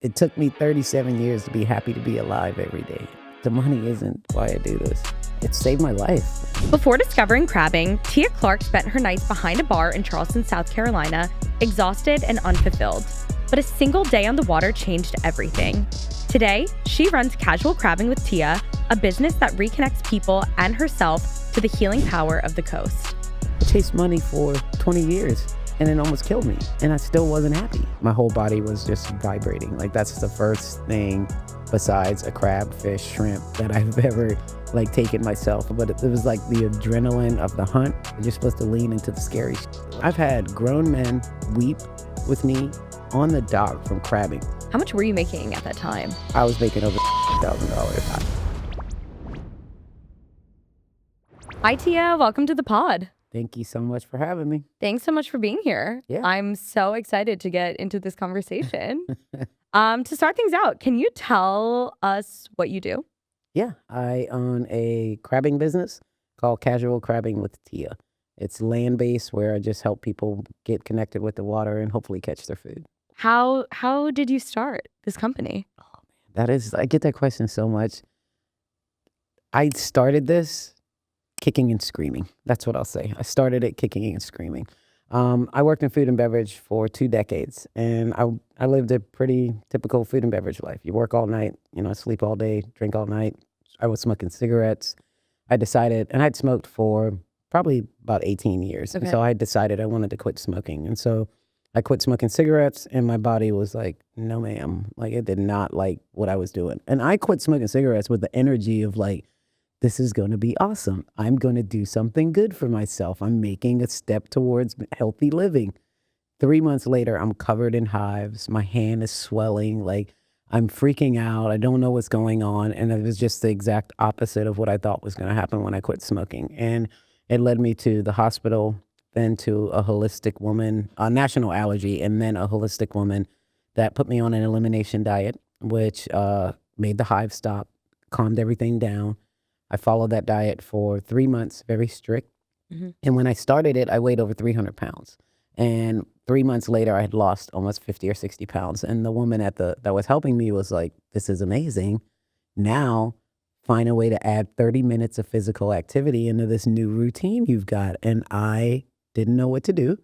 It took me 37 years to be happy to be alive every day. The money isn't why I do this. It saved my life. Before discovering crabbing, Tia Clark spent her nights behind a bar in Charleston, South Carolina, exhausted and unfulfilled. But a single day on the water changed everything. Today, she runs Casual Crabbing with Tia, a business that reconnects people and herself to the healing power of the coast. I chased money for 20 years and it almost killed me, and I still wasn't happy. My whole body was just vibrating. Like, that's the first thing besides a crab, fish, shrimp that I've ever taken myself. But it was like the adrenaline of the hunt. You're supposed to lean into the scary shit. I've had grown men weep with me on the dock from crabbing. How much were you making at that time? I was making over $1,000. Hi, Tia. Welcome to the pod. Thank you so much for having me. Thanks so much for being here. Yeah. I'm so excited to get into this conversation. To start things out, can you tell us what you do? Yeah, I own a crabbing business called Casual Crabbing with Tia. It's land-based where I just help people get connected with the water and hopefully catch their food. How did you start this company? I get that question so much. I started this kicking and screaming. That's what I'll say. I started it kicking and screaming. I worked in food and beverage for 2 decades, and I lived a pretty typical food and beverage life. You work all night, sleep all day, drink all night. I was smoking cigarettes. I decided, and I'd smoked for probably about 18 years. Okay. And so I decided I wanted to quit smoking. And so I quit smoking cigarettes, and my body was like, no, ma'am. Like, it did not like what I was doing. And I quit smoking cigarettes with the energy of this is going to be awesome. I'm going to do something good for myself. I'm making a step towards healthy living. 3 months later, I'm covered in hives. My hand is swelling. I'm freaking out. I don't know what's going on. And it was just the exact opposite of what I thought was going to happen when I quit smoking. And it led me to the hospital, then to a holistic woman, a national allergy, and then a holistic woman that put me on an elimination diet, which made the hives stop, calmed everything down. I followed that diet for 3 months, very strict. Mm-hmm. And when I started it, I weighed over 300 pounds. And 3 months later, I had lost almost 50 or 60 pounds. And the woman that was helping me was like, this is amazing. Now, find a way to add 30 minutes of physical activity into this new routine you've got. And I didn't know what to do.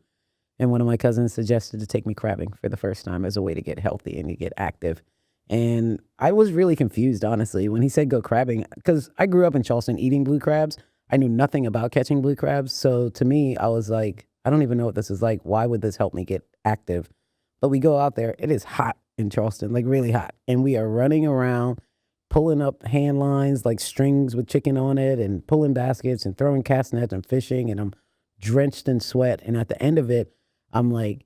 And one of my cousins suggested to take me crabbing for the first time as a way to get healthy and to get active. And I was really confused, honestly, when he said go crabbing, because I grew up in Charleston eating blue crabs. I knew nothing about catching blue crabs. So to me, I was like, I don't even know what this is like. Why would this help me get active? But we go out there. It is hot in Charleston, really hot. And we are running around, pulling up hand lines, like strings with chicken on it, and pulling baskets and throwing cast nets and fishing. And I'm drenched in sweat. And at the end of it, I'm like,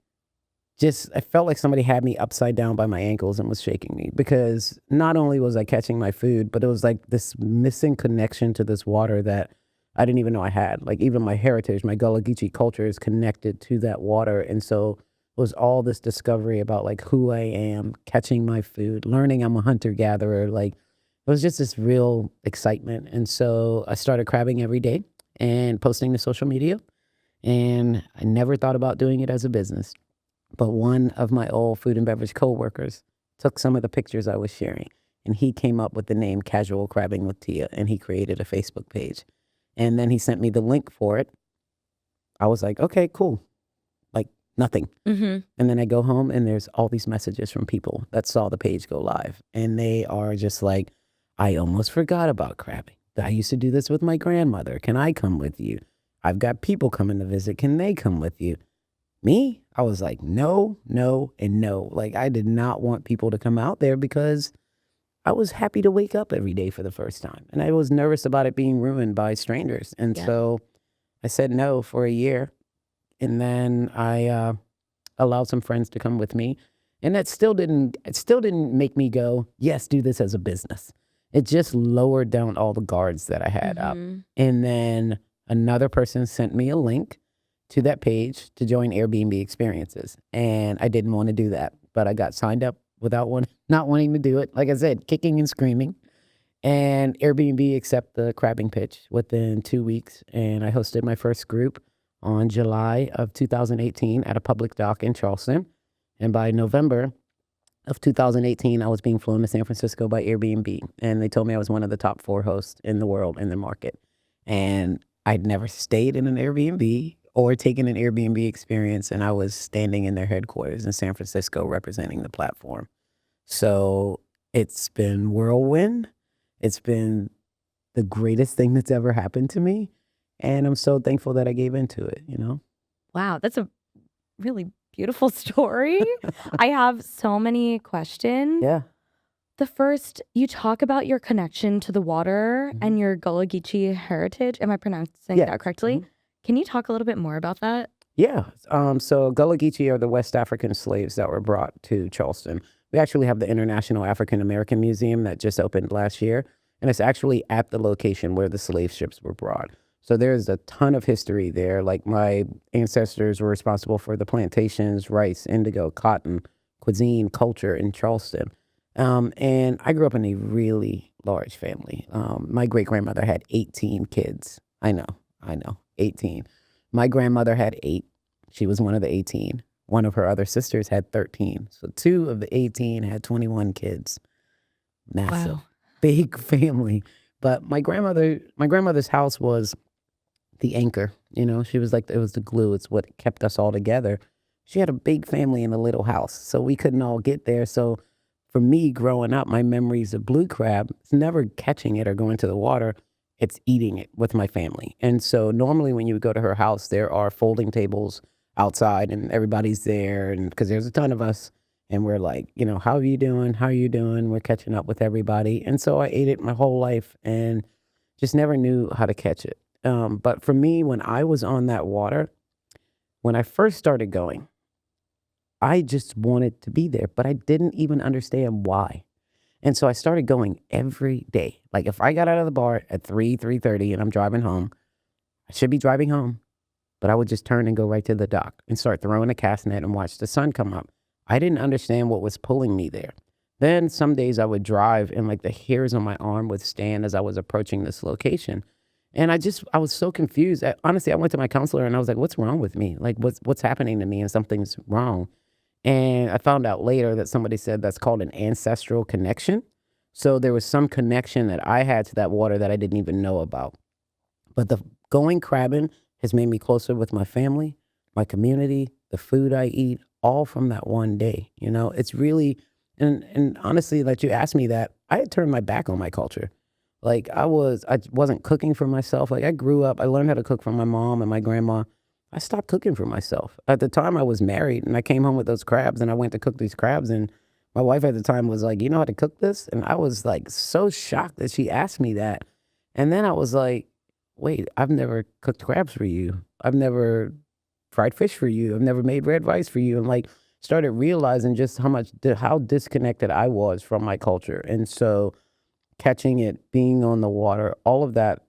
I felt like somebody had me upside down by my ankles and was shaking me, because not only was I catching my food, but it was like this missing connection to this water that I didn't even know I had. Like, even my heritage, my Gullah Geechee culture is connected to that water. And so it was all this discovery about who I am, catching my food, learning I'm a hunter gatherer. It was just this real excitement. And so I started crabbing every day and posting to social media. And I never thought about doing it as a business. But one of my old food and beverage coworkers took some of the pictures I was sharing, and he came up with the name Casual Crabbing with Tia, and he created a Facebook page. And then he sent me the link for it. I was like, okay, cool. Nothing. Mm-hmm. And then I go home, and there's all these messages from people that saw the page go live. And they are just like, I almost forgot about crabbing. I used to do this with my grandmother. Can I come with you? I've got people coming to visit. Can they come with you? Me, I was like, no, no, and no. I did not want people to come out there because I was happy to wake up every day for the first time. And I was nervous about it being ruined by strangers. And so I said no for a year. And then I allowed some friends to come with me. And it still didn't make me go, yes, do this as a business. It just lowered down all the guards that I had up. And then another person sent me a link to that page to join Airbnb experiences. And I didn't want to do that, but I got signed up without not wanting to do it. Like I said, kicking and screaming. And Airbnb accepted the crabbing pitch within 2 weeks. And I hosted my first group on July of 2018 at a public dock in Charleston. And by November, of 2018, I was being flown to San Francisco by Airbnb, and they told me I was one of the top 4 hosts in the world in the market. And I'd never stayed in an Airbnb or taken an Airbnb experience, and I was standing in their headquarters in San Francisco representing the platform. So it's been whirlwind. It's been the greatest thing that's ever happened to me, and I'm so thankful that I gave into it, you know? Wow, that's a really beautiful story. I have so many questions. Yeah. The first, you talk about your connection to the water Mhm. and your Gullah Geechee heritage. Am I pronouncing Yeah. that correctly? Mhm. Can you talk a little bit more about that? Yeah. So Gullah Geechee are the West African slaves that were brought to Charleston. We actually have the International African American Museum that just opened last year, and it's actually at the location where the slave ships were brought. So there's a ton of history there. Like my ancestors were responsible for the plantations, rice, indigo, cotton, cuisine, culture in Charleston. And I grew up in a really large family. My great grandmother had 18 kids. I know, 18. My grandmother had 8. She was one of the 18. One of her other sisters had 13. So 2 of the 18 had 21 kids. Massive, Wow. big family. But my grandmother's house was the anchor. You know, she was like, it was the glue. It's what kept us all together. She had a big family in a little house, so we couldn't all get there. So for me growing up, my memories of blue crab, it's never catching it or going to the water. It's eating it with my family. And so normally when you would go to her house, there are folding tables outside and everybody's there. And because there's a ton of us, and we're like, you know, how are you doing? How are you doing? We're catching up with everybody. And so I ate it my whole life and just never knew how to catch it. But for me, when I was on that water, when I first started going, I just wanted to be there, but I didn't even understand why. And so I started going every day. Like if I got out of the bar at 3:30 and I'm driving home, I should be driving home, but I would just turn and go right to the dock and start throwing a cast net and watch the sun come up. I didn't understand what was pulling me there. Then some days I would drive and like the hairs on my arm would stand as I was approaching this location. And I was so confused. Honestly, I went to my counselor and I was like, what's wrong with me? Like what's happening to me? And something's wrong. And I found out later that somebody said that's called an ancestral connection. So there was some connection that I had to that water that I didn't even know about. But the going crabbing has made me closer with my family, my community, the food I eat, all from that one day. You know, it's really and honestly, like you asked me that, I had turned my back on my culture. Like I wasn't cooking for myself. Like I grew up, I learned how to cook from my mom and my grandma. I stopped cooking for myself. At the time I was married and I came home with those crabs and I went to cook these crabs and my wife at the time was like, "You know how to cook this?" And I was like so shocked that she asked me that. And then I was like, "Wait, I've never cooked crabs for you. I've never fried fish for you. I've never made red rice for you." And like started realizing just how disconnected I was from my culture. And so catching it, being on the water, all of that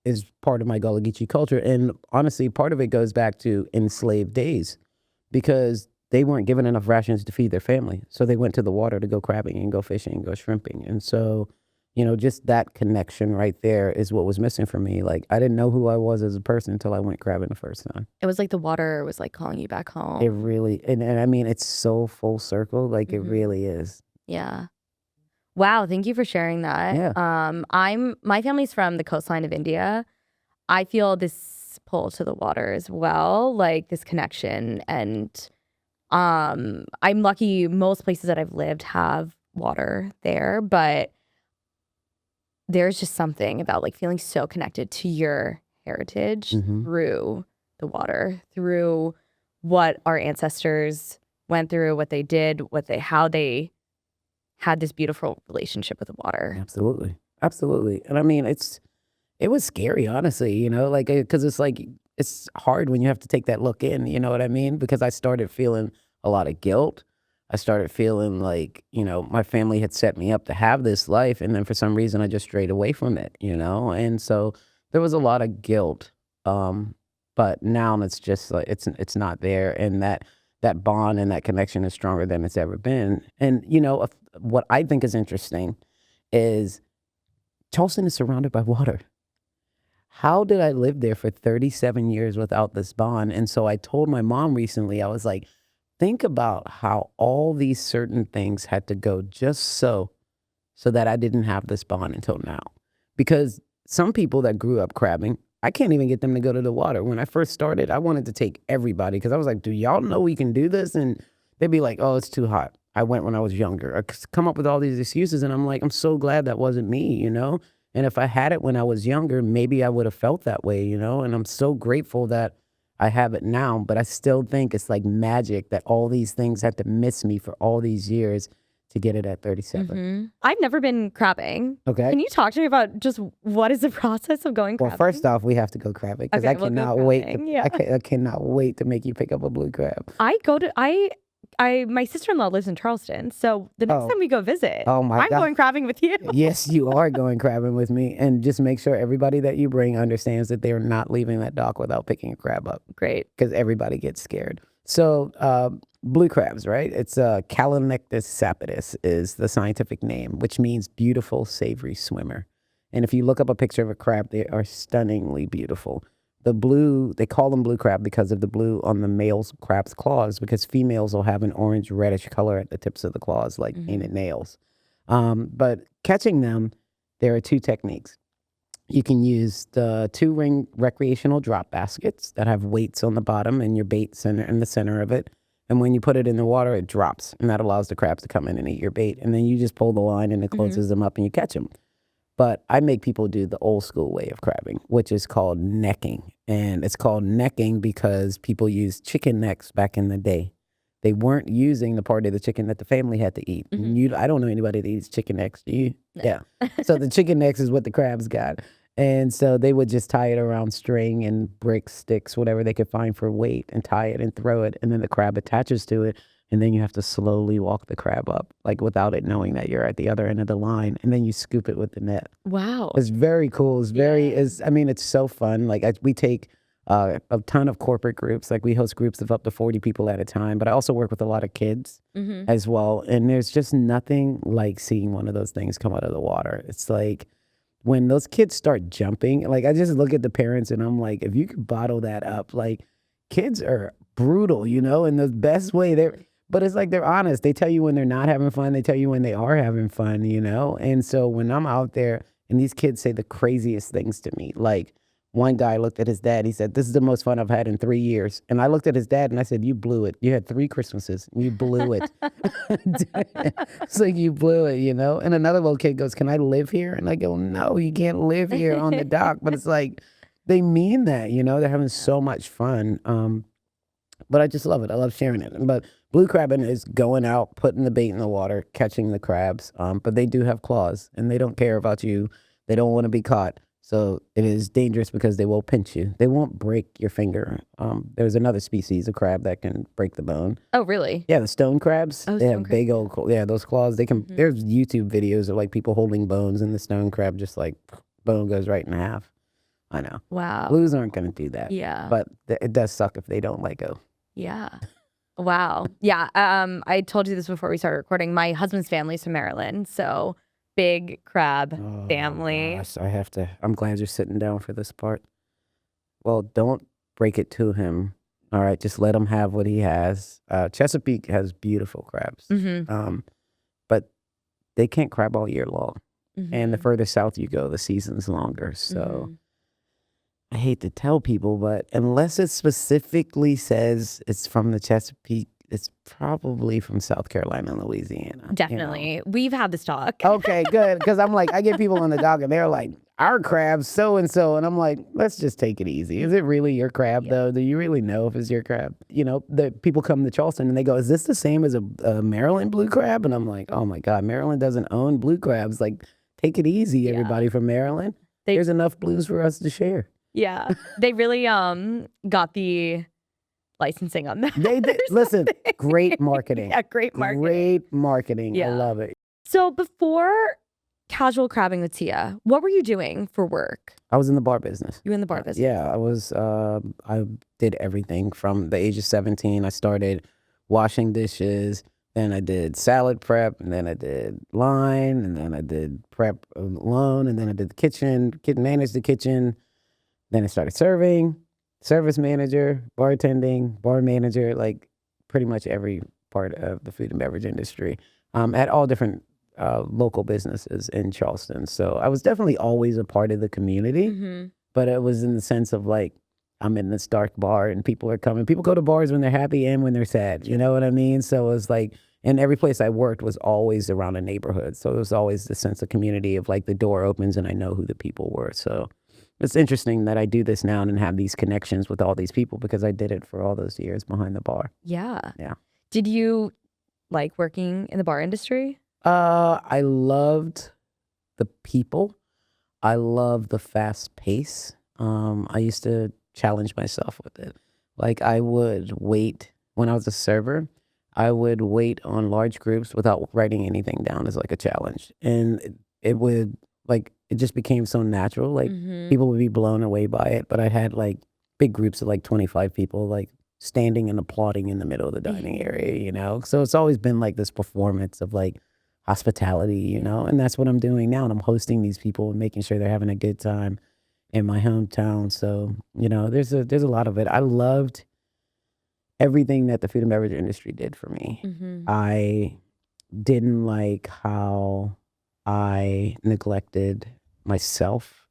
is part of my Gullah Geechee culture. And honestly, part of it goes back to enslaved days because they weren't given enough rations to feed their family. So they went to the water to go crabbing and go fishing and go shrimping. And so, you know, just that connection right there is what was missing for me. Like I didn't know who I was as a person until I went crabbing the first time. It was like the water was like calling you back It home. really, and I mean, it's so full circle. Like it Mhm. really is. Yeah. Wow, thank you for sharing that. Yeah. My family's from the coastline of India. I feel this pull to the water as well, like this connection. And I'm lucky most places that I've lived have water there, but there's just something about like feeling so connected to your heritage Hmm. through the water, through what our ancestors went through, what they did, how they had this beautiful relationship with the water. Absolutely. Absolutely. And I mean, it was scary, honestly, you know, like, because it's like, it's hard when you have to take that look in, you know what I mean? Because I started feeling a lot of guilt. I started feeling like, you know, my family had set me up to have this life. And then for some reason, I just strayed away from it, you know? And so there was a lot of guilt. But now it's just like, it's not there. And that bond and that connection is stronger than it's ever been. And, you know, what I think is interesting is Charleston is surrounded by water. How did I live there for 37 years without this bond? And so I told my mom recently, I was like, think about how all these certain things had to go just so that I didn't have this bond until now. Because some people that grew up crabbing, I can't even get them to go to the water. When I first started, I wanted to take everybody because I was like, do y'all know we can do this? And they'd be like, oh, it's too hot. I went when I was younger. I come up with all these excuses, and I'm like, I'm so glad that wasn't me, you know? And if I had it when I was younger, maybe I would have felt that way, you know? And I'm so grateful that I have it now, but I still think it's like magic that all these things had to miss me for all these years to get it at 37. I've never been crabbing. Okay. Can you talk to me about just what is the process of going Well, crabbing? first off, we have to go crabbing because Okay, I we'll go cannot wait. crabbing, yeah. I cannot wait to make you pick up a blue crab. My sister-in-law lives in Charleston, so the next time we go visit, Oh my I'm God. going crabbing with you. Yes, you are going crabbing with me, and just make sure everybody that you bring understands that they are not leaving that dock without picking a crab up. Great. Because everybody gets scared. So blue crabs, right? It's Calonectus sapidus is the scientific name, which means beautiful, savory swimmer. And if you look up a picture of a crab, they are stunningly beautiful. The blue, they call them blue crab because of the blue on the male's crab's claws, because females will have an orange reddish color at the tips of the claws, like painted nails. But catching them, there are two techniques. You can use the 2-ring recreational drop baskets that have weights on the bottom and your bait center in the center of it. And when you put it in the water, it drops, and that allows the crabs to come in and eat your bait. And then you just pull the line and it closes them up and you catch them. But I make people do the old school way of crabbing, which is called necking. And it's called necking because people used chicken necks back in the day. They weren't using the part of the chicken that the family had to eat. I don't know anybody that eats chicken necks. Do you? No. Yeah. So the chicken necks is what the crabs got. And so they would just tie it around string and bricks, sticks, whatever they could find for weight, and tie it and throw it. And then the crab attaches to it. And then you have to slowly walk the crab up, like without it knowing that you're at the other end of the line. And then you scoop it with the net. Wow. It's very cool. It's so fun. Like we take a ton of corporate groups. Like we host groups of up to 40 people at a time. But I also work with a lot of kids as well. And there's just nothing like seeing one of those things come out of the water. It's like when those kids start jumping, like I just look at the parents and I'm like, if you could bottle that up, like kids are brutal, you know, in the best way. But it's like they're honest. They tell you when they're not having fun. They tell you when they are having fun, you know? And so when I'm out there and these kids say the craziest things to me, like one guy looked at his dad. He said, this is the most fun I've had in 3 years. And I looked at his dad and I said, you blew it. You had 3 Christmases. You blew it. So you blew it, you know? And another little kid goes, can I live here? And I go, no, you can't live here on the dock. But it's like, they mean that, you know? They're having so much fun. But I just love it. I love sharing it. But blue crabbing is going out, putting the bait in the water, catching the crabs. But they do have claws, and they don't care about you. They don't want to be caught. So it is dangerous because they will pinch you. They won't break your finger. There's another species of crab that can break the bone. Oh, really? Yeah, the stone crabs. Oh, they stone have big old, those claws. They can. There's YouTube videos of like people holding bones, and the stone crab just like bone goes right in half. I know. Wow. Blues aren't going to do that. Yeah. But it does suck if they don't let go. Yeah. Wow. Yeah. I told you this before we started recording. My husband's family's from Maryland, so big crab family. Gosh, I'm glad you're sitting down for this part. Well, don't break it to him. All right, just let him have what he has. Chesapeake has beautiful crabs, but they can't crab all year long. And the further south you go, the season's longer. So I hate to tell people, but unless it specifically says it's from the Chesapeake, it's probably from South Carolina and Louisiana. Definitely. You know? We've had this talk. Okay, good. Because I'm like, I get people on the dock and they're like, our crab's so-and-so. And I'm like, let's just take it easy. Is it really your crab, though? Do you really know if it's your crab? You know, the people come to Charleston and they go, is this the same as a Maryland blue crab? And I'm like, oh, my God, Maryland doesn't own blue crabs. Like, take it easy, everybody from Maryland. There's enough blues for us to share. Yeah. They really got the licensing on that. They did. Listen, great marketing. Yeah, great marketing. Great marketing. Yeah. I love it. So before casual crabbing with Tia, what were you doing for work? I was in the bar business. You were in the bar business? Yeah, I was. I did everything from the age of 17. I started washing dishes. Then I did salad prep, and then I did line, and then I did prep alone, and then I did the kitchen, managed the kitchen. Then I started serving, service manager, bartending, bar manager, like pretty much every part of the food and beverage industry at all different local businesses in Charleston. So I was definitely always a part of the community, Mm-hmm. but it was in the sense of like, I'm in this dark bar and people are coming. People go to bars when they're happy and when they're sad. You know what I mean? So it was like, and every place I worked was always around a neighborhood. So it was always the sense of community of like the door opens and I know who the people were. So it's interesting that I do this now and have these connections with all these people because I did it for all those years behind the bar. Yeah. Yeah. Did you like working in the bar industry? I loved the people. I loved the fast pace. I used to challenge myself with it. Like I would wait when I was a server, I would wait on large groups without writing anything down as like a challenge. And it would like, it just became so natural. Like Mm-hmm. people would be blown away by it. But I had like big groups of like 25 people, like standing and applauding in the middle of the dining area, you know? So it's always been like this performance of like hospitality, you know? And that's what I'm doing now. And I'm hosting these people and making sure they're having a good time in my hometown. So, you know, there's a lot of it. I loved everything that the food and beverage industry did for me. Mm-hmm. I didn't like how I neglected myself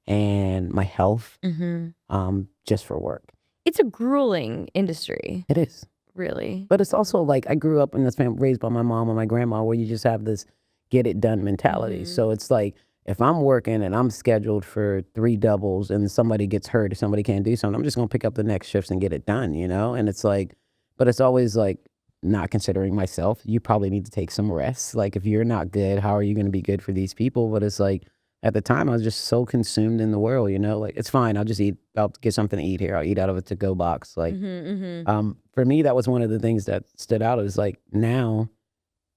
and my health Mm-hmm. just for work. It's a grueling industry, It is. really. But it's also like I grew up in this family raised by my mom and my grandma where you just have this get it done mentality. Mhm. So it's like if I'm working and I'm scheduled for 3 doubles and somebody gets hurt or somebody can't do something, I'm just gonna pick up the next shifts and get it done, you know? And it's like, but it's always like not considering myself. You probably need to take some rest. Like if you're not good, how are you gonna be good for these people? But it's like at the time I was just so consumed in the world, you know, like it's fine. I'll get something to eat here. I'll eat out of a to-go box. Like for me, that was one of the things that stood out is like now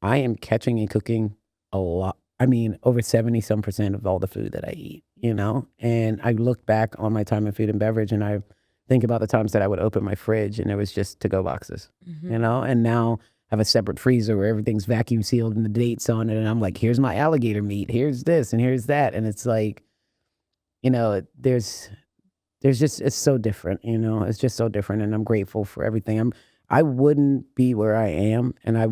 I am catching and cooking a lot. I mean, over 70% of all the food that I eat, you know? And I look back on my time in food and beverage and I think about the times that I would open my fridge and it was just to-go boxes, you know? And now I have a separate freezer where everything's vacuum sealed and the dates on it. And I'm like, here's my alligator meat. Here's this and here's that. And it's like, you know, there's just, it's so different, you know, it's just so different. And I'm grateful for everything. I wouldn't be where I am and I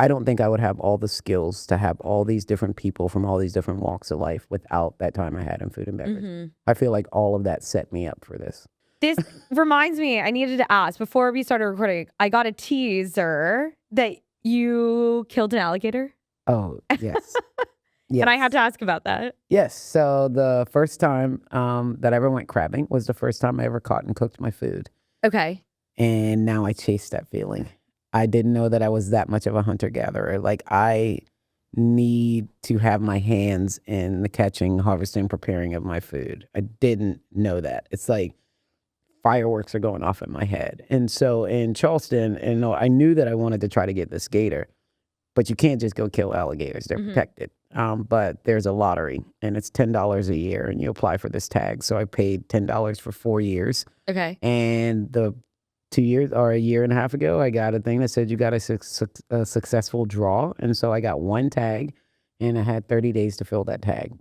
don't think I would have all the skills to have all these different people from all these different walks of life without that time I had in food and beverage. Mm-hmm. I feel like all of that set me up for this. This reminds me, I needed to ask before we started recording. I got a teaser that you killed an alligator. Oh, yes. Yes. And I had to ask about that. Yes. So the first time that I ever went crabbing was the first time I ever caught and cooked my food. Okay. And now I chase that feeling. I didn't know that I was that much of a hunter-gatherer. Like, I need to have my hands in the catching, harvesting, preparing of my food. I didn't know that. It's like fireworks are going off in my head. And so in Charleston, and I knew that I wanted to try to get this gator, but you can't just go kill alligators. They're protected. But there's a lottery, and it's $10 a year, and you apply for this tag. So I paid $10 for 4 years. Okay. And the 2 years or a year and a half ago, I got a thing that said you got a successful draw. And so I got one tag and I had 30 days to fill that tag.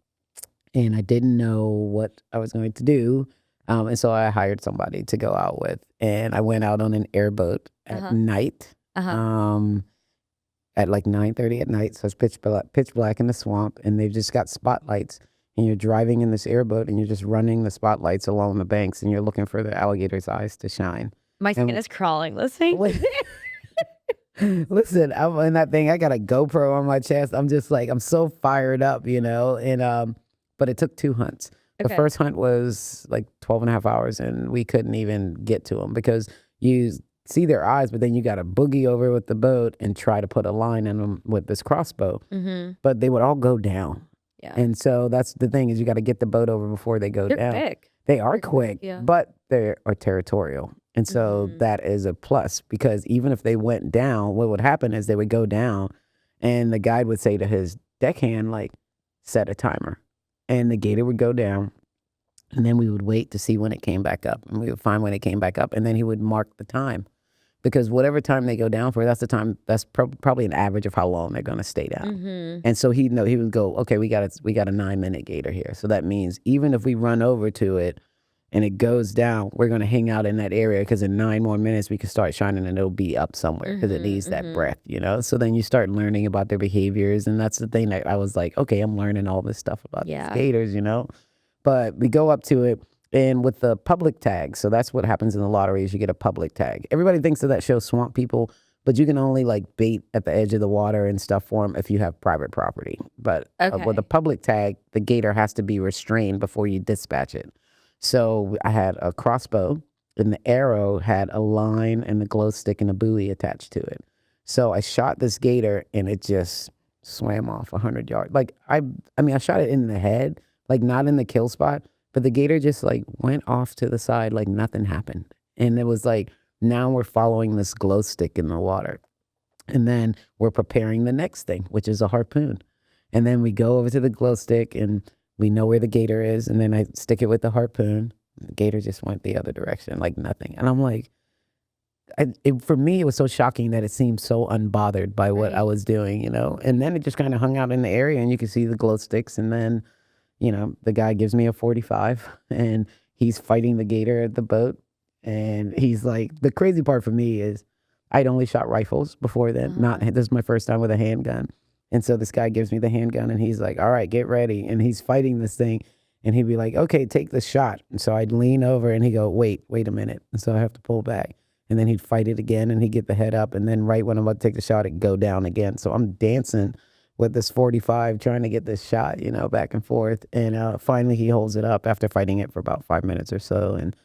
And I didn't know what I was going to do. And so I hired somebody to go out with. And I went out on an airboat at night at like 9:30 at night. So it's pitch black in the swamp. And they've just got spotlights. And you're driving in this airboat and you're just running the spotlights along the banks. And you're looking for the alligator's eyes to shine. My skin is crawling listening. Listen, I'm in that thing. I got a GoPro on my chest. I'm just like, I'm so fired up, you know? And, but it took 2 hunts. The first hunt was like 12 and a half hours and we couldn't even get to them because you see their eyes, but then you got to boogie over with the boat and try to put a line in them with this crossbow. But they would all go down. Yeah. And so that's the thing is you got to get the boat over before they go down. They're quick. They are quick, yeah. but they are territorial. And so that is a plus because even if they went down, what would happen is they would go down and the guide would say to his deckhand, like, set a timer. And the gator would go down and then we would wait to see when it came back up. And we would find when it came back up and then he would mark the time. Because whatever time they go down for, that's the time, that's probably an average of how long they're going to stay down. And so he would go, okay, we got a 9-minute gator here. So that means even if we run over to it, and it goes down, we're going to hang out in that area because in 9 more minutes we can start shining and it'll be up somewhere because it needs that breath, you know? So then you start learning about their behaviors. And that's the thing that I was like, okay, I'm learning all this stuff about these gators, you know? But we go up to it and with the public tag. So that's what happens in the lottery is you get a public tag. Everybody thinks of that show Swamp People, but you can only like bait at the edge of the water and stuff for them if you have private property. But with a public tag, the gator has to be restrained before you dispatch it. So I had a crossbow and the arrow had a line and a glow stick and a buoy attached to it. So I shot this gator and it just swam off 100 yards. Like I mean, I shot it in the head, like not in the kill spot, but the gator just like went off to the side like nothing happened. And it was like, now we're following this glow stick in the water. And then we're preparing the next thing, which is a harpoon. And then we go over to the glow stick and we know where the gator is. And then I stick it with the harpoon. The gator just went the other direction, like nothing. And I'm like, for me, it was so shocking that it seemed so unbothered by what I was doing, you know? And then it just kind of hung out in the area and you could see the glow sticks. And then, you know, the guy gives me a 45 and he's fighting the gator at the boat. And he's like, the crazy part for me is I'd only shot rifles before then. This is my first time with a handgun. And so this guy gives me the handgun and he's like, all right, get ready. And he's fighting this thing. And he'd be like, okay, take the shot. And so I'd lean over and he'd go, wait a minute. And so I have to pull back. And then he'd fight it again and he'd get the head up. And then right when I'm about to take the shot, it'd go down again. So I'm dancing with this 45 trying to get this shot, you know, back and forth. And finally he holds it up after fighting it for about 5 minutes or so. And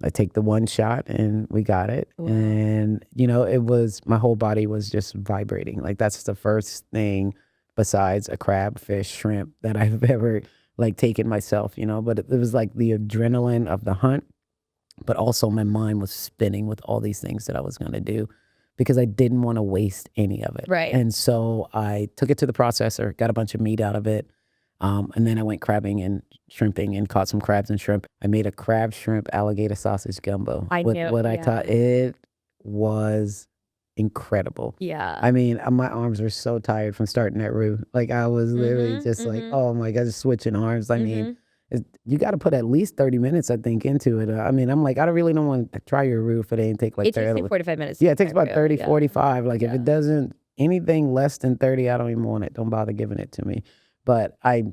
I take the one shot and we got it. Wow. And, you know, it was, my whole body was just vibrating. Like that's the first thing besides a crab, fish, shrimp that I've ever like taken myself, you know, but it was like the adrenaline of the hunt, but also my mind was spinning with all these things that I was going to do because I didn't want to waste any of it. Right. And so I took it to the processor, got a bunch of meat out of it. And then I went crabbing and shrimping and caught some crabs and shrimp. I made a crab, shrimp, alligator sausage gumbo. I taught. It was incredible. Yeah. I mean, my arms were so tired from starting that roux. Like I was literally just like, oh my God, just switching arms. I mean, you got to put at least 30 minutes, I think, into it. I mean, I'm like, I really don't want to try your roux if it ain't take like 30. It takes me 45 minutes. Yeah, it takes about 30, 45. Like if it doesn't, anything less than 30, I don't even want it. Don't bother giving it to me. But I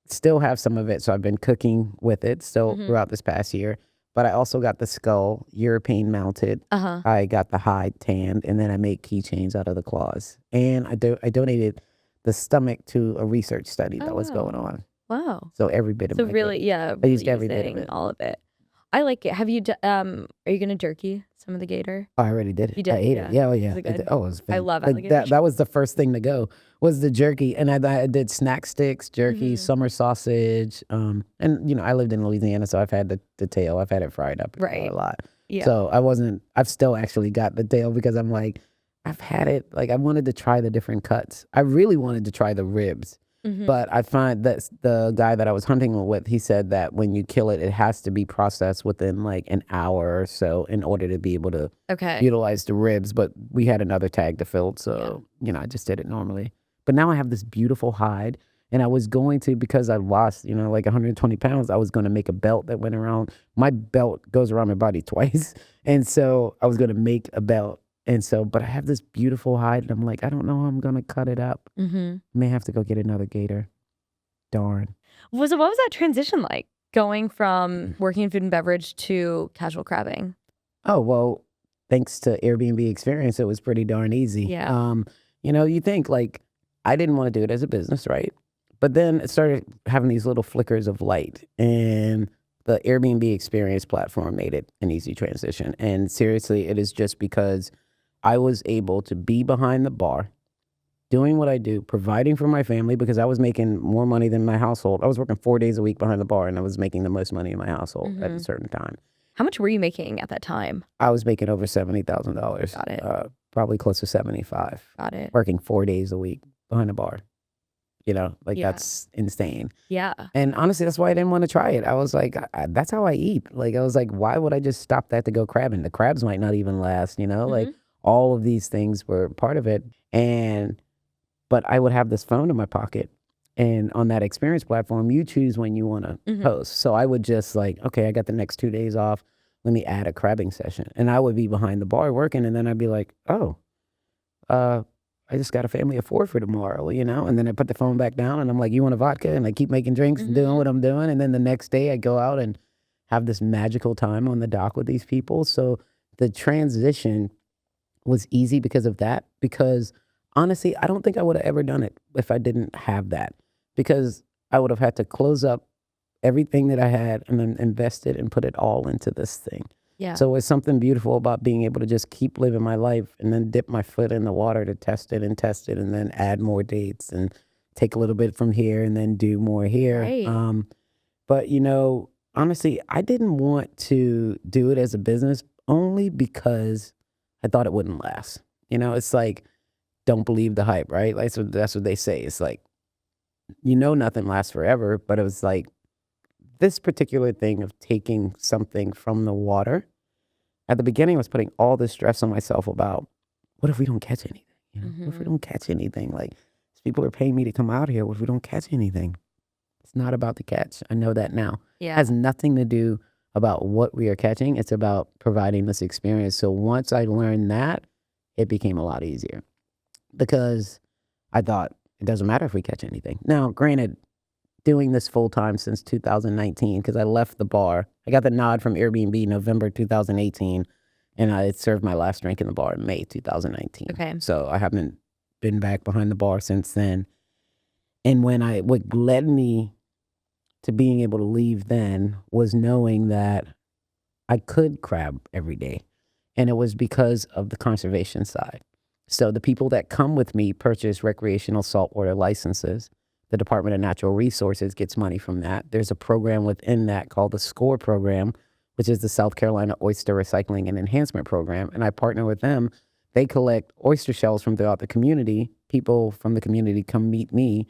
still have some of it, so I've been cooking with it still throughout this past year. But I also got the skull European mounted. I got the hide tanned, and then I make keychains out of the claws. And I donated the stomach to a research study that was going on. Wow. So every bit of so my really, cooking. yeah, I used every bit of it. all of it. I like it. Have you? Are you gonna jerky some of the gator? Oh, I already did it. You did? I ate it. Yeah, oh yeah. It good? Oh, it was I love like alligator. that was the first thing to go was the jerky, and I did snack sticks, jerky, summer sausage, and you know I lived in Louisiana, so I've had the tail. I've had it fried up a lot. Yeah. So I've still actually got the tail because I'm like, I've had it. Like I wanted to try the different cuts. I really wanted to try the ribs. But I find that the guy that I was hunting with, he said that when you kill it, it has to be processed within like an hour or so in order to be able to utilize the ribs. But we had another tag to fill, so you know I just did it normally. But now I have this beautiful hide, and I was going to, because I lost, you know, like 120 pounds, I was going to make a belt that went around. My belt goes around my body twice, and so I was going to make a belt. And so, but I have this beautiful hide, and I'm like, I don't know how I'm going to cut it up. May have to go get another gator. Darn. So what was that transition like, going from working in food and beverage to casual crabbing? Oh, well, thanks to Airbnb experience, it was pretty darn easy. Yeah. You know, you think like, I didn't want to do it as a business, right? But then it started having these little flickers of light, and the Airbnb experience platform made it an easy transition. And seriously, it is just because I was able to be behind the bar, doing what I do, providing for my family, because I was making more money than my household. I was working 4 days a week behind the bar, and I was making the most money in my household at a certain time. How much were you making at that time? I was making over $70,000. Got it. Probably close to 75. Got it. Working 4 days a week behind the bar. You know, like that's insane. Yeah. And honestly, that's why I didn't want to try it. I was like, that's how I eat. Like, I was like, why would I just stop that to go crabbing? The crabs might not even last, you know? Like, all of these things were part of it. But I would have this phone in my pocket, And on that experience platform, you choose when you want to post. So I would just like, okay, I got the next 2 days off. Let me add a crabbing session. And I would be behind the bar working. And then I'd be like, oh, I just got a family of 4 for tomorrow, you know? And then I put the phone back down and I'm like, you want a vodka? And I keep making drinks and doing what I'm doing. And then the next day I go out and have this magical time on the dock with these people. So the transition was easy because of that. Because honestly, I don't think I would have ever done it if I didn't have that. Because I would have had to close up everything that I had and then invest it and put it all into this thing. Yeah. So it's something beautiful about being able to just keep living my life and then dip my foot in the water to test it and then add more dates and take a little bit from here and then do more here. Right. But you know, honestly, I didn't want to do it as a business only because I thought it wouldn't last. You know, it's like, don't believe the hype, right? Like, so that's what they say. It's like, you know, nothing lasts forever, but it was like this particular thing of taking something from the water. At the beginning, I was putting all this stress on myself about what if we don't catch anything? You know, what if we don't catch anything? Like, people are paying me to come out here. What if we don't catch anything? It's not about the catch. I know that now. It Yeah. has nothing to do about what we are catching. It's about providing this experience. So once I learned that, it became a lot easier because I thought it doesn't matter if we catch anything. Now, granted, doing this full time since 2019 because I left the bar. I got the nod from Airbnb November 2018, and I served my last drink in the bar in May 2019. Okay. So I haven't been back behind the bar since then. And what led me to being able to leave then was knowing that I could crab every day. And it was because of the conservation side. So the people that come with me purchase recreational saltwater licenses. The Department of Natural Resources gets money from that. There's a program within that called the SCORE program, which is the South Carolina Oyster Recycling and Enhancement Program. And I partner with them. They collect oyster shells from throughout the community. People from the community come meet me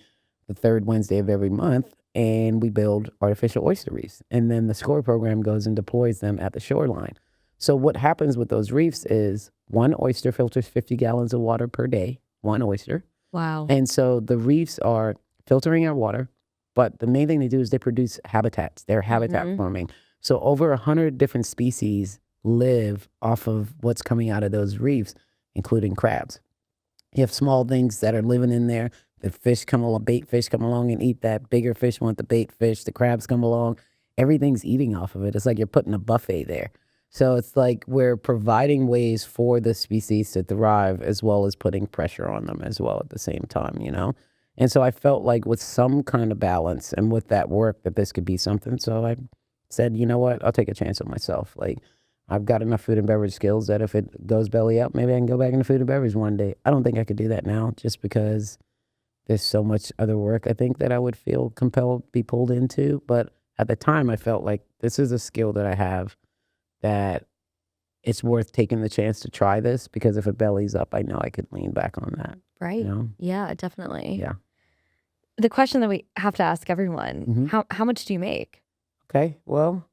the third Wednesday of every month, and we build artificial oyster reefs. And then the SCORE program goes and deploys them at the shoreline. So what happens with those reefs is one oyster filters 50 gallons of water per day, one oyster. Wow. And so the reefs are filtering our water, but the main thing they do is they produce habitats. They're habitat forming. So over 100 different species live off of what's coming out of those reefs, including crabs. You have small things that are living in there. The fish come along, bait fish come along and eat that. Bigger fish want the bait fish. The crabs come along. Everything's eating off of it. It's like you're putting a buffet there. So it's like we're providing ways for the species to thrive as well as putting pressure on them as well at the same time, you know? And so I felt like with some kind of balance and with that work that this could be something. So I said, you know what, I'll take a chance on myself. Like I've got enough food and beverage skills that if it goes belly up, maybe I can go back into food and beverage one day. I don't think I could do that now just because there's so much other work I think that I would feel compelled to be pulled into. But at the time I felt like this is a skill that I have that it's worth taking the chance to try this because if it bellies up, I know I could lean back on that. Right. You know? Yeah, definitely. Yeah. The question that we have to ask everyone, how much do you make? Okay. Well,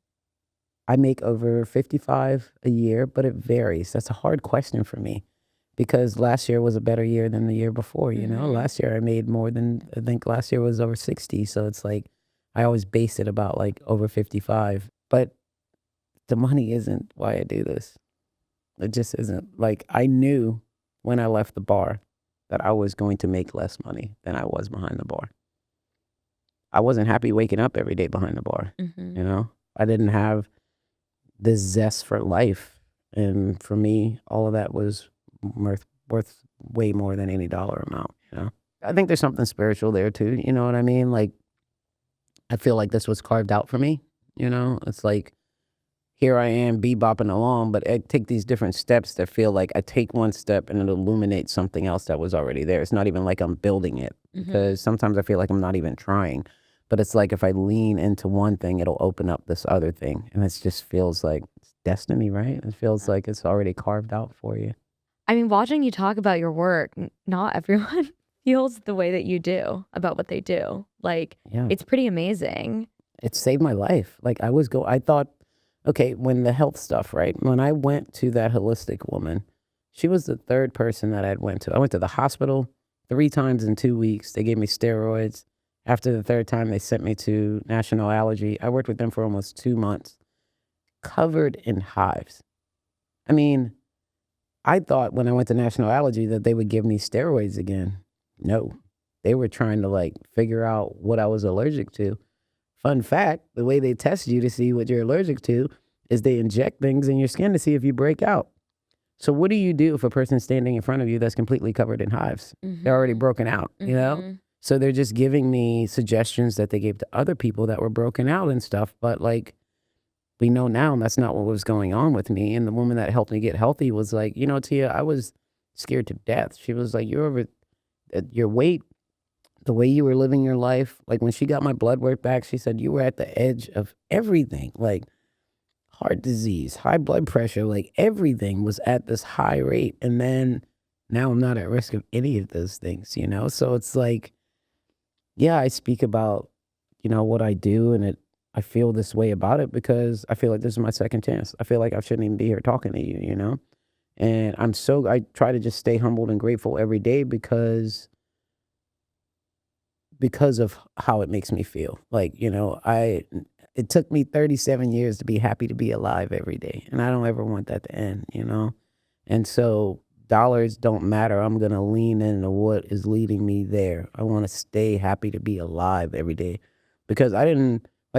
I make over 55 a year, but it varies. That's a hard question for me because last year was a better year than the year before, you know? Last year I made more than, I think last year was over 60. So it's like, I always base it about like over 55. But the money isn't why I do this. It just isn't. Like I knew when I left the bar that I was going to make less money than I was behind the bar. I wasn't happy waking up every day behind the bar, you know? I didn't have this zest for life. And for me, all of that was worth way more than any dollar amount, you know? I think there's something spiritual there too, you know what I mean? Like, I feel like this was carved out for me, you know? It's like, here I am bebopping along, but I take these different steps that feel like I take one step and it illuminates something else that was already there. It's not even like I'm building it because sometimes I feel like I'm not even trying. But it's like if I lean into one thing, it'll open up this other thing. And it just feels like it's destiny, right? It feels like it's already carved out for you. I mean, watching you talk about your work, not everyone feels the way that you do about what they do. Like, Yeah. it's pretty amazing. It saved my life. Like I thought, okay, when the health stuff, right? When I went to that holistic woman, she was the third person that I went to. I went to the hospital 3 times in 2 weeks. They gave me steroids. After the third time, they sent me to National Allergy. I worked with them for almost 2 months, covered in hives. I mean, I thought when I went to National Allergy that they would give me steroids again. No, they were trying to like figure out what I was allergic to. Fun fact, the way they test you to see what you're allergic to is they inject things in your skin to see if you break out. So what do you do if a person's standing in front of you that's completely covered in hives? They're already broken out, you know? So they're just giving me suggestions that they gave to other people that were broken out and stuff. But like, we know now that's not what was going on with me. And the woman that helped me get healthy was like, you know, Tia, I was scared to death. She was like, you're over your weight, the way you were living your life. Like when she got my blood work back, she said, you were at the edge of everything. Like heart disease, high blood pressure, like everything was at this high rate. And then now I'm not at risk of any of those things, you know? So it's like, yeah, I speak about, you know, what I do and I feel this way about it because I feel like this is my second chance. I feel like I shouldn't even be here talking to you, you know? And I try to just stay humbled and grateful every day because of how it makes me feel. Like, you know, it took me 37 years to be happy to be alive every day. And I don't ever want that to end, you know? And so dollars don't matter. I'm going to lean into what is leading me there. I want to stay happy to be alive every day because I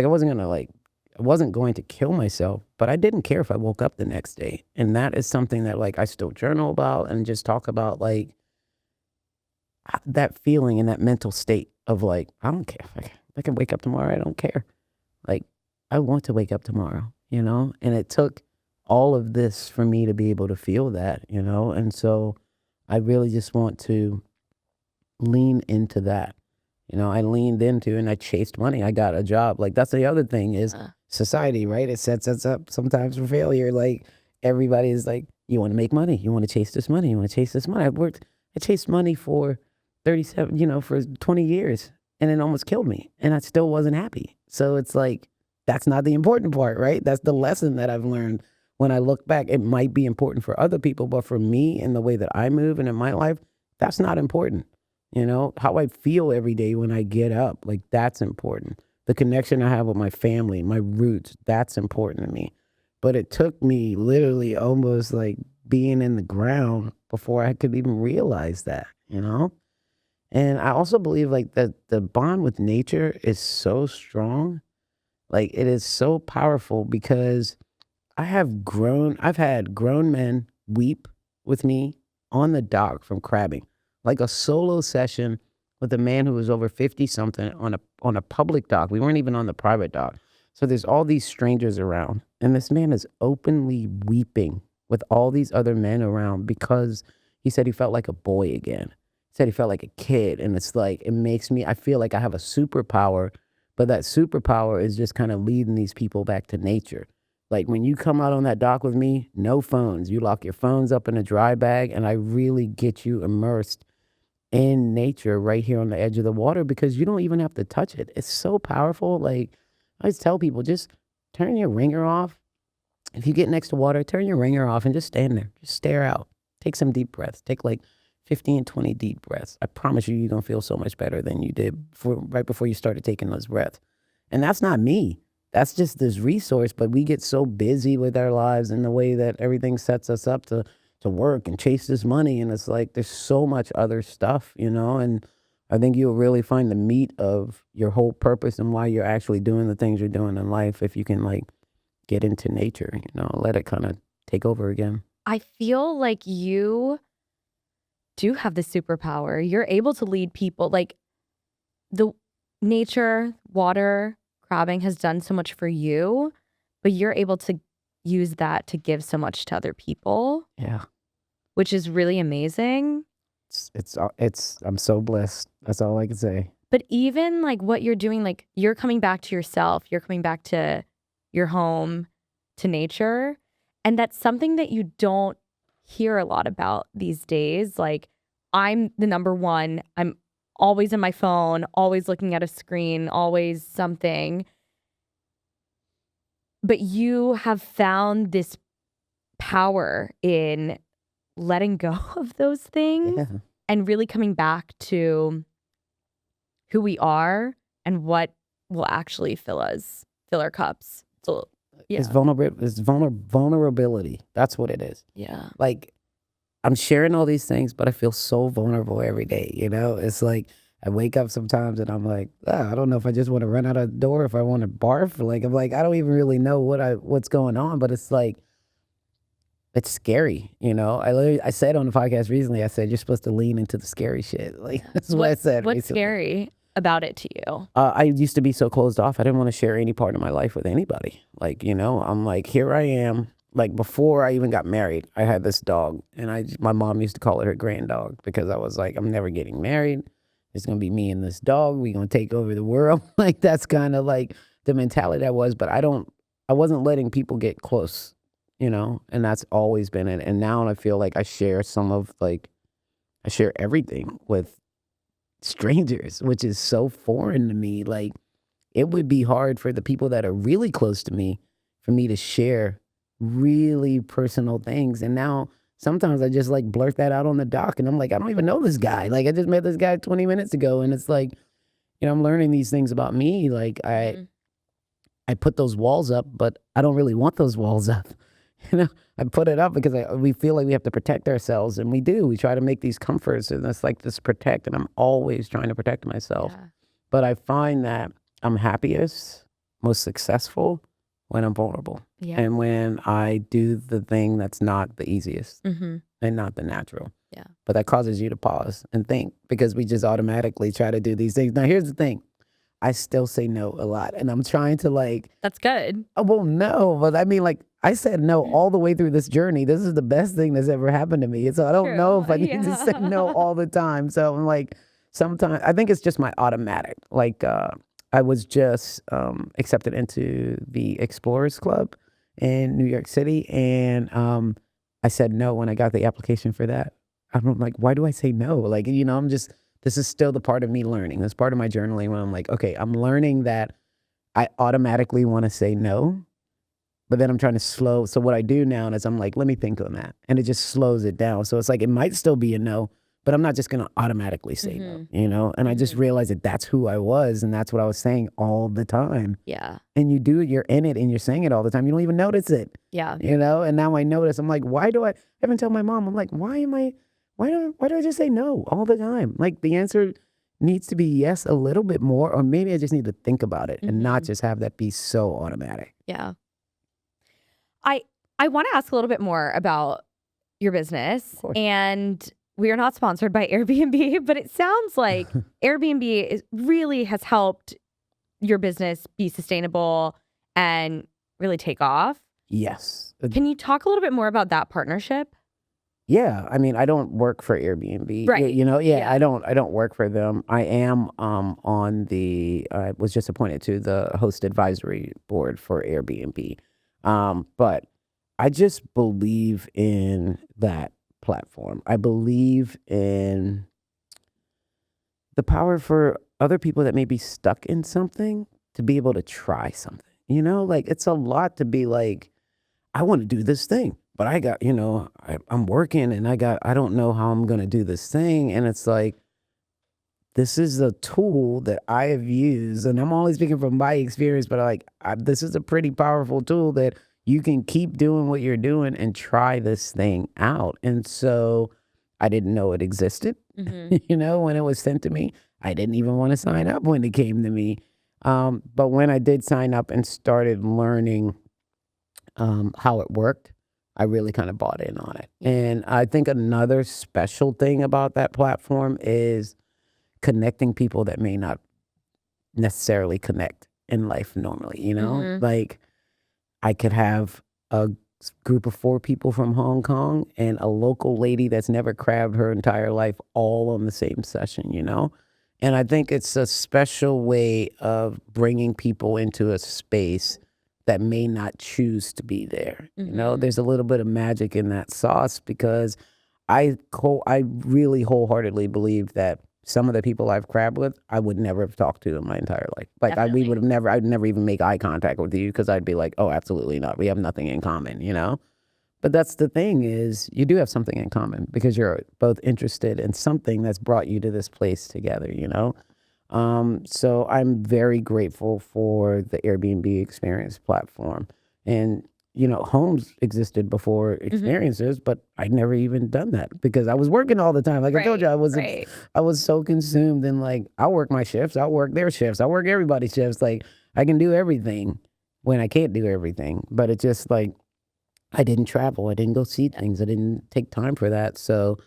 wasn't going to kill myself, but I didn't care if I woke up the next day. And that is something that like I still journal about and just talk about like that feeling and that mental state of like, I don't care if I can wake up tomorrow. I don't care. Like I want to wake up tomorrow, you know? And it took all of this for me to be able to feel that, you know? And so I really just want to lean into that. You know, I leaned into and I chased money. I got a job. Like that's the other thing is society, right? It sets us up sometimes for failure. Like everybody is like, you want to make money. You want to chase this money. You want to chase this money. I chased money for 37, you know, for 20 years and it almost killed me and I still wasn't happy. So it's like, that's not the important part, right? That's the lesson that I've learned. When I look back, it might be important for other people, but for me and the way that I move and in my life, that's not important. You know, how I feel every day when I get up, like that's important. The connection I have with my family, my roots, that's important to me. But it took me literally almost like being in the ground before I could even realize that, you know? And I also believe like that the bond with nature is so strong. Like it is so powerful because I've had grown men weep with me on the dock from crabbing, like a solo session with a man who was over 50 something on a public dock. We weren't even on the private dock. So there's all these strangers around and this man is openly weeping with all these other men around because he said he felt like a boy again. He said he felt like a kid. And it's like, I feel like I have a superpower, but that superpower is just kind of leading these people back to nature. Like when you come out on that dock with me, no phones. You lock your phones up in a dry bag and I really get you immersed in nature right here on the edge of the water because you don't even have to touch it. It's so powerful. Like I always tell people, just turn your ringer off. If you get next to water, turn your ringer off and just stand there. Just stare out. Take some deep breaths. Take like 15, 20 deep breaths. I promise you're going to feel so much better than you did right before you started taking those breaths. And that's not me. That's just this resource, but we get so busy with our lives and the way that everything sets us up to work and chase this money. And it's like, there's so much other stuff, you know, and I think you'll really find the meat of your whole purpose and why you're actually doing the things you're doing in life if you can like get into nature, you know, let it kind of take over again. I feel like you do have the superpower. You're able to lead people. Like the nature, water, crabbing has done so much for you, but you're able to use that to give so much to other people. Yeah. Which is really amazing. I'm so blessed. That's all I can say. But even like what you're doing, like you're coming back to yourself, you're coming back to your home, to nature. And that's something that you don't hear a lot about these days. Like I'm the number one. I'm always on my phone, always looking at a screen, always something. But you have found this power in letting go of those things and really coming back to who we are and what will actually fill our cups. So, yeah. It's vulnerability. That's what it is. Yeah. Like, I'm sharing all these things, but I feel so vulnerable every day. It's like I wake up sometimes and I'm like, I don't know if I just want to run out of the door, if I want to barf. Like, I'm like, I don't even really know what's going on, but it's like, it's scary. I said on the podcast recently, I said, you're supposed to lean into the scary shit. Like, that's what I said What's recently. scary about it to you? I used to be so closed off. I didn't want to share any part of my life with anybody. Like, I'm like, here I am. Like, before I even got married, I had this dog, and my mom used to call it her grand dog because I was like, I'm never getting married. It's going to be me and this dog. We're going to take over the world. Like, that's kind of like the mentality I was, but I wasn't letting people get close, and that's always been it. And now I feel like I share everything with strangers, which is so foreign to me. Like, it would be hard for the people that are really close to me for me to share really personal things. And now sometimes I just like blurt that out on the dock and I'm like, I don't even know this guy. Like, I just met this guy 20 minutes ago, and it's like, I'm learning these things about me. Like, I put those walls up, but I don't really want those walls up. I put it up because we feel like we have to protect ourselves, and we do. We try to make these comforts, and it's like this protect, and I'm always trying to protect myself. Yeah. But I find that I'm happiest, most successful when I'm vulnerable. Yeah. And when I do the thing that's not the easiest Mm-hmm. and not the natural. Yeah. But that causes you to pause and think, because we just automatically try to do these things. Now, here's the thing. I still say no a lot, and I'm trying to That's good. well, no, but I mean, I said no all the way through this journey. This is the best thing that's ever happened to me. So I don't know if I need to say no all the time. So I'm like, sometimes I think it's just my automatic. Like, I was just accepted into the Explorers Club in New York City, and I said no when I got the application for that. I'm like, why do I say no? Like, this is still the part of me learning. This part of my journaling when I'm like, okay, I'm learning that I automatically want to say no, but then I'm trying to slow. So what I do now is I'm like, let me think on that. And it just slows it down. So it's like, it might still be a no, but I'm not just going to automatically say no, And I just realized that that's who I was. And that's what I was saying all the time. Yeah. And you're in it and you're saying it all the time. You don't even notice it. Yeah. And now I notice. I'm like, why do I even tell my mom? I'm like, why do I just say no all the time? Like, the answer needs to be yes a little bit more, or maybe I just need to think about it and not just have that be so automatic. Yeah. I want to ask a little bit more about your business, and we are not sponsored by Airbnb, but it sounds like Airbnb really has helped your business be sustainable and really take off. Yes. Can you talk a little bit more about that partnership? Yeah, I mean, I don't work for Airbnb, right? I don't work for them. I am I was just appointed to the host advisory board for Airbnb, but I just believe in that platform. I believe in the power for other people that may be stuck in something to be able to try something. Like, it's a lot to be like, I want to do this thing, but I got, I'm working and I don't know how I'm going to do this thing. And it's like, this is a tool that I have used, and I'm only speaking from my experience, but this is a pretty powerful tool that you can keep doing what you're doing and try this thing out. And so I didn't know it existed, when it was sent to me. I didn't even want to sign up when it came to me. But when I did sign up and started learning how it worked, I really kind of bought in on it. And I think another special thing about that platform is connecting people that may not necessarily connect in life normally, Like, I could have a group of 4 people from Hong Kong and a local lady that's never crabbed her entire life all on the same session, And I think it's a special way of bringing people into a space that may not choose to be there. There's a little bit of magic in that sauce, because I really wholeheartedly believe that some of the people I've crabbed with, I would never have talked to in my entire life. Like, I'd never even make eye contact with you, because I'd be like, oh, absolutely not. We have nothing in common, But that's the thing, is you do have something in common, because you're both interested in something that's brought you to this place together, So I'm very grateful for the Airbnb experience platform. And, homes existed before Mhm. experiences, but I'd never even done that because I was working all the time. Like I told you, Right, right. I was so consumed in like, I'll work my shifts, I'll work their shifts, I'll work everybody's shifts. Like I can do everything when I can't do everything. But it's just like, I didn't travel. I didn't go see things. I didn't take time for that. So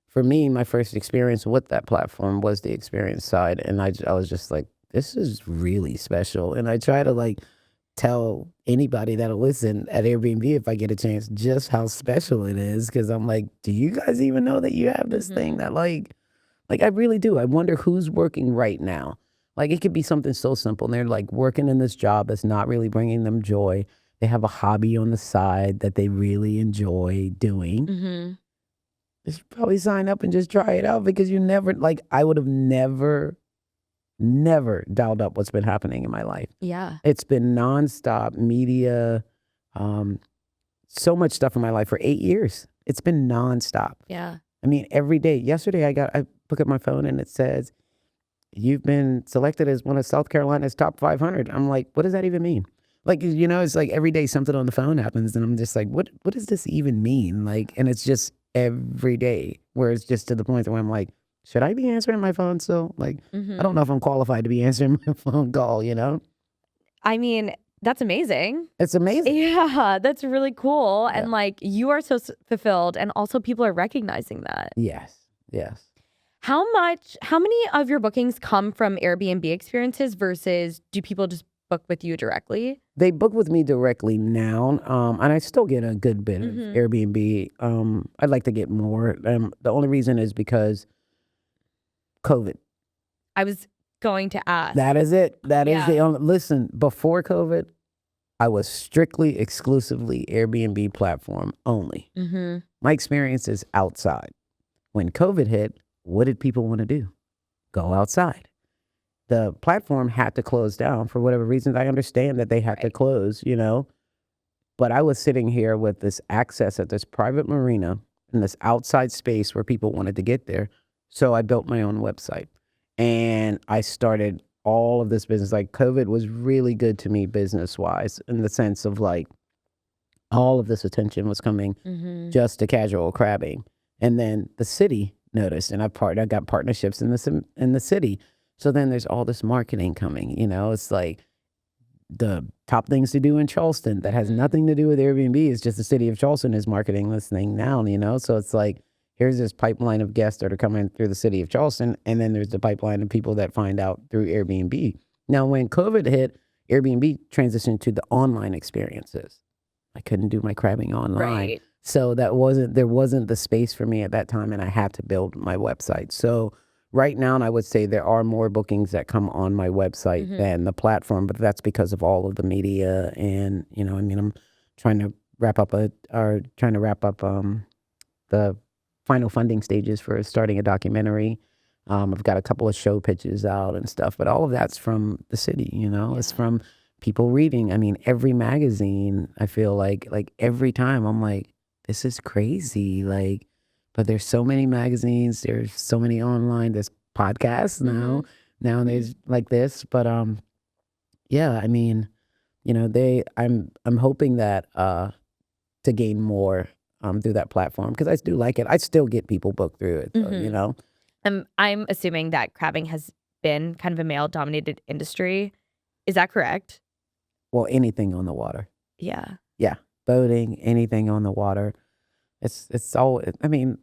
for me, my first experience with that platform was the experience side. And I was just like, this is really special. And I try to like tell anybody that'll listen at Airbnb if I get a chance just how special it is. Cause I'm like, do you guys even know that you have this thing Mhm. that like I really do. I wonder who's working right now. Like it could be something so simple. And they're like working in this job that's not really bringing them joy. They have a hobby on the side that they really enjoy doing. Mhm. They should probably sign up and just try it out because you never like I would have never dialed up what's been happening in my life. Yeah. It's been nonstop media, um, so much stuff in my life for 8 years. It's been nonstop. Yeah. I mean, every day. Yesterday I look at my phone and it says you've been selected as one of South Carolina's top 500. I'm like, what does that even mean? Like, it's like every day something on the phone happens, and I'm just like, what does this even mean? Like, and it's just every day where it's just to the point where I'm like, should I be answering my phone still? Like, I don't Mhm. know if I'm qualified to be answering my phone call. I mean, that's amazing. It's amazing. Yeah, that's really cool, Yeah. and, like, you are so fulfilled, and also people are recognizing that. Yes. Yes. How many of your bookings come from Airbnb experiences versus do people just book with you directly? They book with me directly now, and I still get a good bit of Mhm. Airbnb. I'd like to get more. The only reason is because COVID. I was going to ask. That is it. That is the Yeah. only listen, before COVID, I was strictly, exclusively Airbnb platform only. Mhm. My experience is outside. When COVID hit, what did people want to do? Go outside. The platform had to close down for whatever reasons. I understand that they had to Right. close. But I was sitting here with this access at this private marina in this outside space where people wanted to get there. So I built my own website and I started all of this business. Like COVID was really good to me business wise in the sense of like all of this attention was coming Mhm. just to casual crabbing. And then the city noticed and I got partnerships in the city. So then there's all this marketing coming. It's like the top things to do in Charleston that has Mhm. nothing to do with Airbnb. It's just the city of Charleston is marketing this thing now. So it's like, here's this pipeline of guests that are coming through the city of Charleston. And then there's the pipeline of people that find out through Airbnb. Now, when COVID hit, Airbnb transitioned to the online experiences. I couldn't do my crabbing online. Right. So there wasn't the space for me at that time. And I had to build my website. So right now, and I would say there are more bookings that come on my website Mhm. than the platform, but that's because of all of the media and, I'm trying to wrap up the final funding stages for starting a documentary. I've got a couple of show pitches out and stuff, but all of that's from the city. It's Yeah. from people reading. I mean, every magazine, I feel like every time I'm like, this is crazy. Like, but there's so many magazines, there's so many online, there's podcasts now. Mhm. Now there's like this. But yeah, I mean, I'm hoping that to gain more through that platform because I do like it. I still get people booked through it though. Mhm. I'm assuming that crabbing has been kind of a male-dominated industry. Is that correct? Well, anything on the water. Yeah. Yeah. Boating, anything on the water. It's all I mean,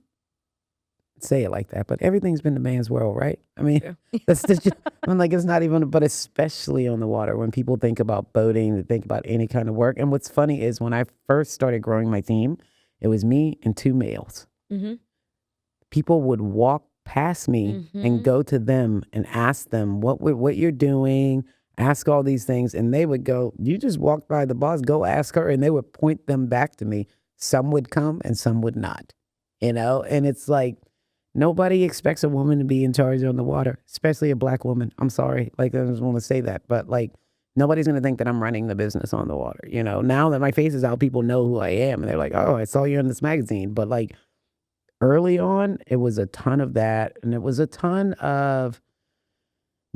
say it like that, but everything's been the man's world, right? I mean, True. that's I mean, like it's not even, but especially on the water. When people think about boating, they think about any kind of work. And what's funny is when I first started growing my team, it was me and two males. Mhm. People would walk past me and Mhm. go to them and ask them what you're doing, ask all these things, and they would go, "You just walked by the boss, go ask her," and they would point them back to me. Some would come and some would not. And it's like nobody expects a woman to be in charge on the water, especially a black woman. I'm sorry, like I just want to say that, but like nobody's gonna think that I'm running the business on the water. Now that my face is out, people know who I am, and they're like, "Oh, I saw you in this magazine," but like early on, it was a ton of that, and it was a ton of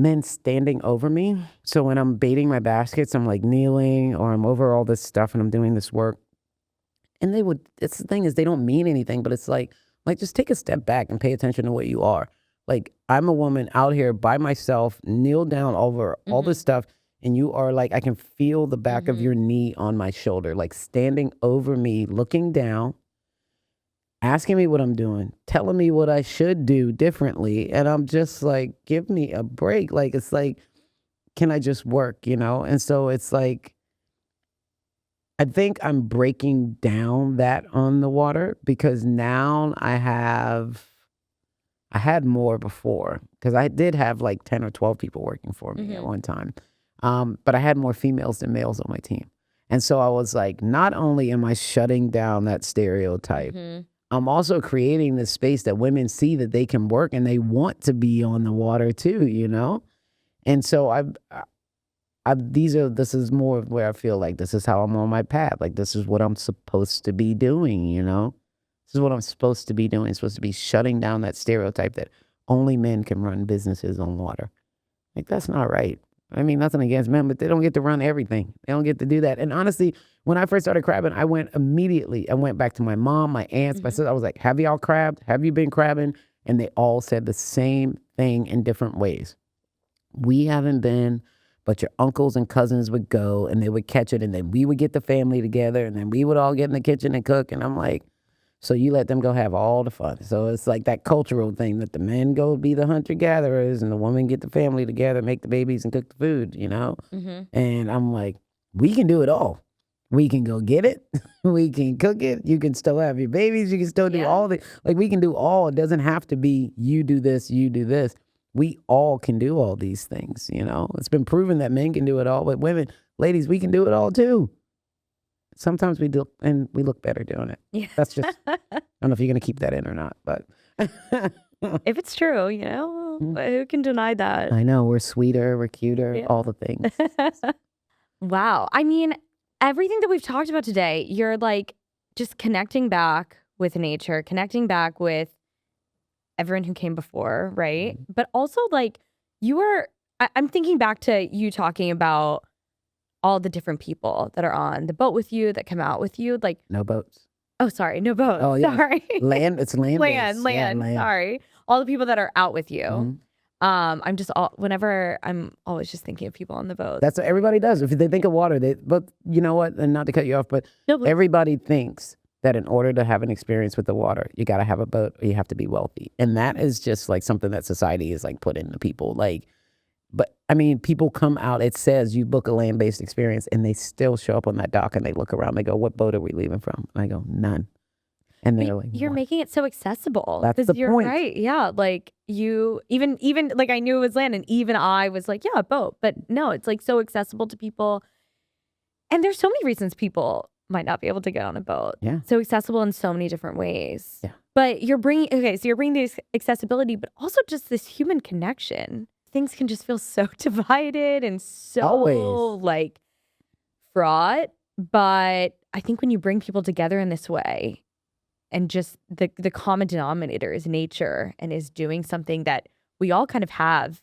men standing over me. So when I'm baiting my baskets, I'm like kneeling or I'm over all this stuff and I'm doing this work. And it's the thing is they don't mean anything, but it's like just take a step back and pay attention to what you are. Like I'm a woman out here by myself, kneel down over all this stuff. And you are like, I can feel the back of your knee on my shoulder, like standing over me, looking down, asking me what I'm doing, telling me what I should do differently. And I'm just like, give me a break. Like, it's like, can I just work, you know? And so it's like, I think I'm breaking down that on the water because now I had more before because I did have like 10 or 12 people working for me at one time. But I had more females than males on my team. And so I was like, not only am I shutting down that stereotype, I'm also creating this space that women see that they can work and they want to be on the water too, you know? And so this is more of where I feel like this is how I'm on my path. Like this is what I'm supposed to be doing, you know? This is what I'm supposed to be doing. I'm supposed to be shutting down that stereotype that only men can run businesses on water. Like that's not right. I mean, nothing against men, but they don't get to run everything. They don't get to do that. And honestly, when I first started crabbing, I went back to my mom, my aunts, my sister. I was like, have y'all crabbed? Have you been crabbing? And they all said the same thing in different ways. We haven't been, but your uncles and cousins would go and they would catch it. And then we would get the family together and then we would all get in the kitchen and cook. And I'm like, so you let them go have all the fun. So it's like that cultural thing that the men go be the hunter-gatherers and the women get the family together, make the babies and cook the food, you know? And I'm like, we can do it all. We can go get it. We can cook it. You can still have your babies. You can still do all the, like we can do all. It doesn't have to be you do this, you do this. We all can do all these things, you know? It's been proven that men can do it all, but women, ladies, we can do it all too. Sometimes we do, and we look better doing it. Yeah. That's just, I don't know if you're going to keep that in or not, but. If it's true, you know, who can deny that? I know, we're sweeter, we're cuter, all the things. Wow. I mean, everything that we've talked about today, you're like just connecting back with nature, connecting back with everyone who came before, right? But also like I'm thinking back to you talking about all the different people that are on the boat with you, that come out with you, like no boats. Oh, sorry, no boats. Oh, yeah. Sorry, It's land. Land. Yeah, sorry, all the people that are out with you. I'm always just thinking of people on the boat. That's what everybody does. If they think of water, but you know what? And not to cut you off, but everybody thinks that in order to have an experience with the water, you got to have a boat or you have to be wealthy, and that is just like something that society is like put into people, like. But I mean, people come out, it says you book a land-based experience and they still show up on that dock and they look around, they go, what boat are we leaving from? And I go, none. And they're like, you're making it so accessible. That's the you're point. Right. Yeah. Like you, even like I knew it was land and even I was like, yeah, a boat. But no, it's like so accessible to people. And there's so many reasons people might not be able to get on a boat. Yeah. So accessible in so many different ways. Yeah. But you're bringing this accessibility, but also just this human connection. Things can just feel so divided and so like fraught. But I think when you bring people together in this way and just the common denominator is nature and is doing something that we all kind of have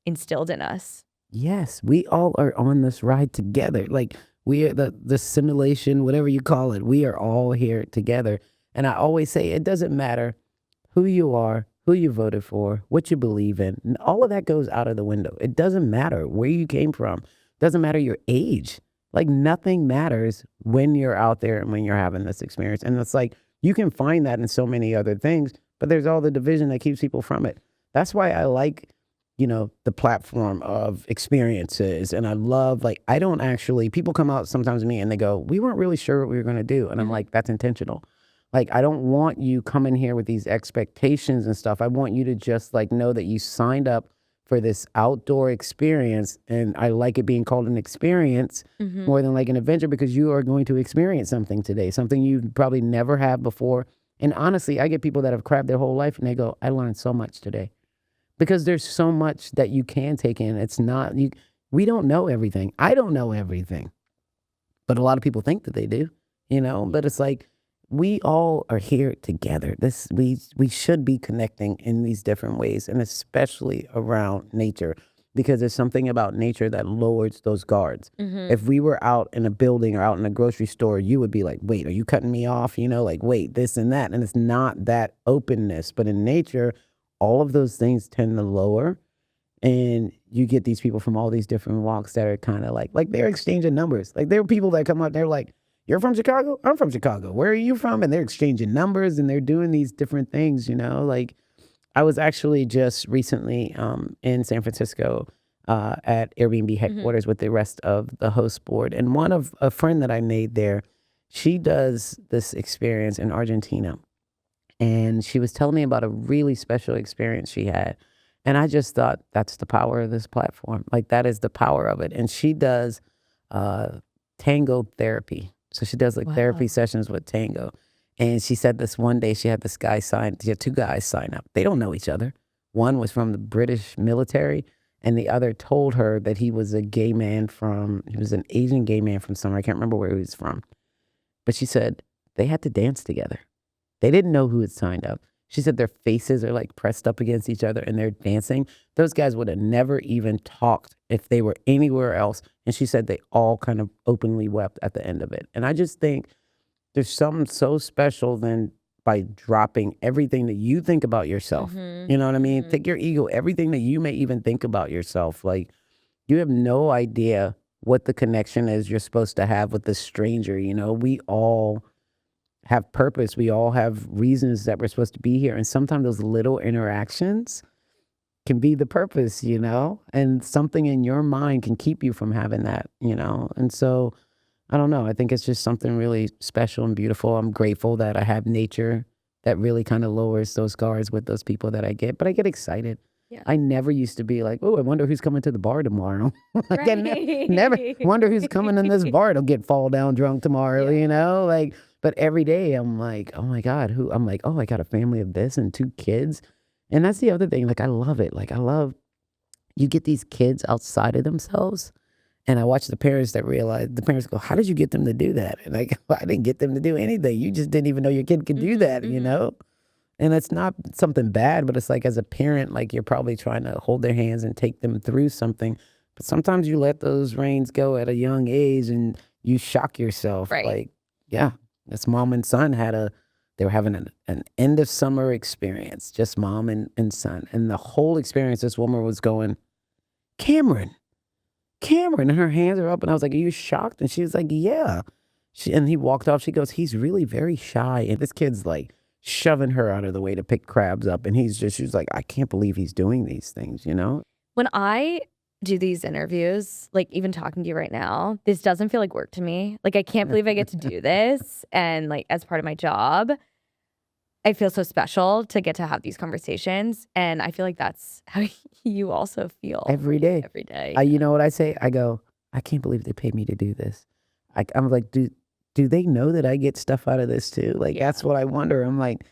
instilled in us. Yes, we all are on this ride together. Like we are the simulation, whatever you call it, we are all here together. And I always say it doesn't matter who you are, who you voted for, what you believe in. And all of that goes out of the window. It doesn't matter where you came from. It doesn't matter your age. Like nothing matters when you're out there and when you're having this experience. And it's like, you can find that in so many other things, but there's all the division that keeps people from it. That's why I like, you know, the platform of experiences. And I love, like, people come out sometimes to me and they go, we weren't really sure what we were going to do. And I'm like, that's intentional. Like, I don't want you coming here with these expectations and stuff. I want you to just like know that you signed up for this outdoor experience. And I like it being called an experience more than like an adventure because you are going to experience something today, something you probably never have before. And honestly, I get people that have crabbed their whole life and they go, I learned so much today. Because there's so much that you can take in. It's not, we don't know everything. I don't know everything. But a lot of people think that they do, you know, but it's like, we all are here together. We should be connecting in these different ways, and especially around nature. because there's something about nature that lowers those guards. Mm-hmm. If we were out in a building or out in a grocery store, you would be like, wait, are you cutting me off? You know, like, wait, this and that. And it's not that openness. But in nature, all of those things tend to lower. And you get these people from all these different walks that are kind of like they're exchanging numbers. Like there are people that come up, they're like, you're from Chicago? I'm from Chicago. Where are you from? And they're exchanging numbers and they're doing these different things, you know, like I was actually just recently in San Francisco at Airbnb headquarters with the rest of the host board. And one of a friend that I made there, she does this experience in Argentina. And she was telling me about a really special experience she had. And I just thought that's the power of this platform. Like that is the power of it. And she does tango therapy. So she does like therapy sessions with tango. And she said this one day she had this guy sign, she had two guys sign up. They don't know each other. One was from the British military and the other told her that he was a gay man he was an Asian gay man from somewhere. I can't remember where he was from. But she said they had to dance together. They didn't know who had signed up. She said their faces are like pressed up against each other and they're dancing. Those guys would have never even talked if they were anywhere else. And she said they all kind of openly wept at the end of it. And I just think there's something so special then by dropping everything that you think about yourself. You know what I mean? Take your ego, everything that you may even think about yourself. Like you have no idea what the connection is you're supposed to have with this stranger. You know, we all have purpose. We all have reasons that we're supposed to be here. And sometimes those little interactions can be the purpose, you know, and something in your mind can keep you from having that, you know? And so I don't know. I think it's just something really special and beautiful. I'm grateful that I have nature that really kind of lowers those guards with those people that I get, but I get excited. Yeah. I never used to be like, oh, I wonder who's coming to the bar tomorrow. Like I never wonder who's coming in this bar to get fall down drunk tomorrow, you know? Like, but every day I'm like, oh my God, I'm like, oh, I got a family of this and 2 kids. And that's the other thing. Like, I love it. Like, you get these kids outside of themselves. And I watch the parents go, how did you get them to do that? And I go, I didn't get them to do anything. You just didn't even know your kid could do that, you know? And it's not something bad, but it's like as a parent, like you're probably trying to hold their hands and take them through something. But sometimes you let those reins go at a young age and you shock yourself. Right. Like, yeah, this mom and son they were having an end of summer experience, just mom and son. And the whole experience, this woman was going, Cameron, and her hands are up. And I was like, are you shocked? And she was like, yeah. And he walked off. She goes, he's really very shy. And this kid's like shoving her out of the way to pick crabs up. And she was like, I can't believe he's doing these things, you know? When I do these interviews, like even talking to you right now, this doesn't feel like work to me. Like I can't believe I get to do this. And like as part of my job, I feel so special to get to have these conversations. And I feel like that's how you also feel. Every day. Every day. You know what I say? I go, I can't believe they paid me to do this. I'm like, do they know that I get stuff out of this too? Like, that's what I wonder. I'm like,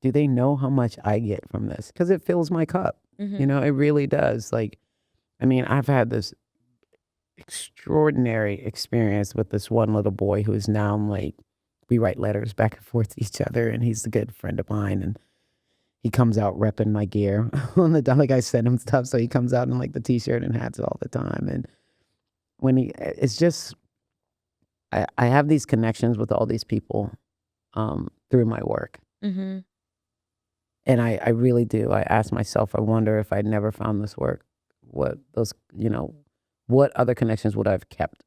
do they know how much I get from this? Because it fills my cup. You know, it really does. Like, I mean, I've had this extraordinary experience with this one little boy who is now like, we write letters back and forth to each other, and he's a good friend of mine. And he comes out repping my gear on the like I send him stuff, so he comes out in like the t-shirt and hats all the time. And when it's just, I have these connections with all these people through my work. And I really do. I ask myself, I wonder if I'd never found this work, what other connections would I have kept?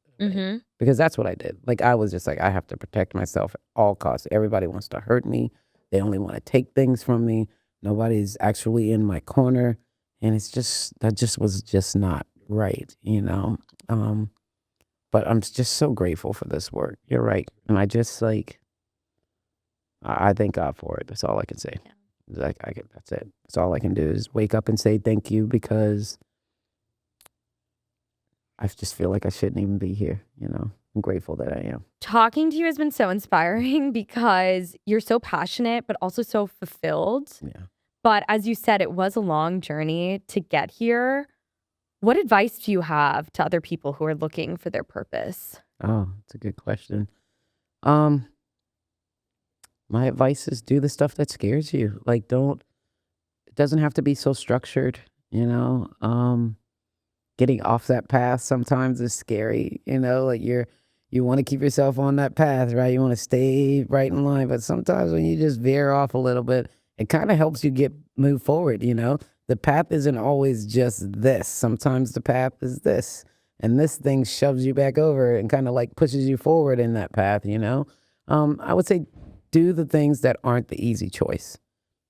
Because that's what I did. Like, I was just like, I have to protect myself at all costs. Everybody wants to hurt me. They only want to take things from me. Nobody's actually in my corner. And that was just not right, you know? But I'm just so grateful for this work. You're right. And I just like, I thank God for it. That's all I can say. Like, that's it. That's all I can do is wake up and say thank you, because I just feel like I shouldn't even be here, you know? I'm grateful that I am. Talking to you has been so inspiring because you're so passionate, but also so fulfilled. Yeah. But as you said, it was a long journey to get here. What advice do you have to other people who are looking for their purpose? Oh, that's a good question. My advice is do the stuff that scares you. Like, it doesn't have to be so structured, you know? getting off that path sometimes is scary, like you want to keep yourself on that path, right? You want to stay right in line, but sometimes when you just veer off a little bit, it kind of helps you move forward. The path isn't always just this. Sometimes the path is this, and this thing shoves you back over and kind of like pushes you forward in that path. I would say do the things that aren't the easy choice.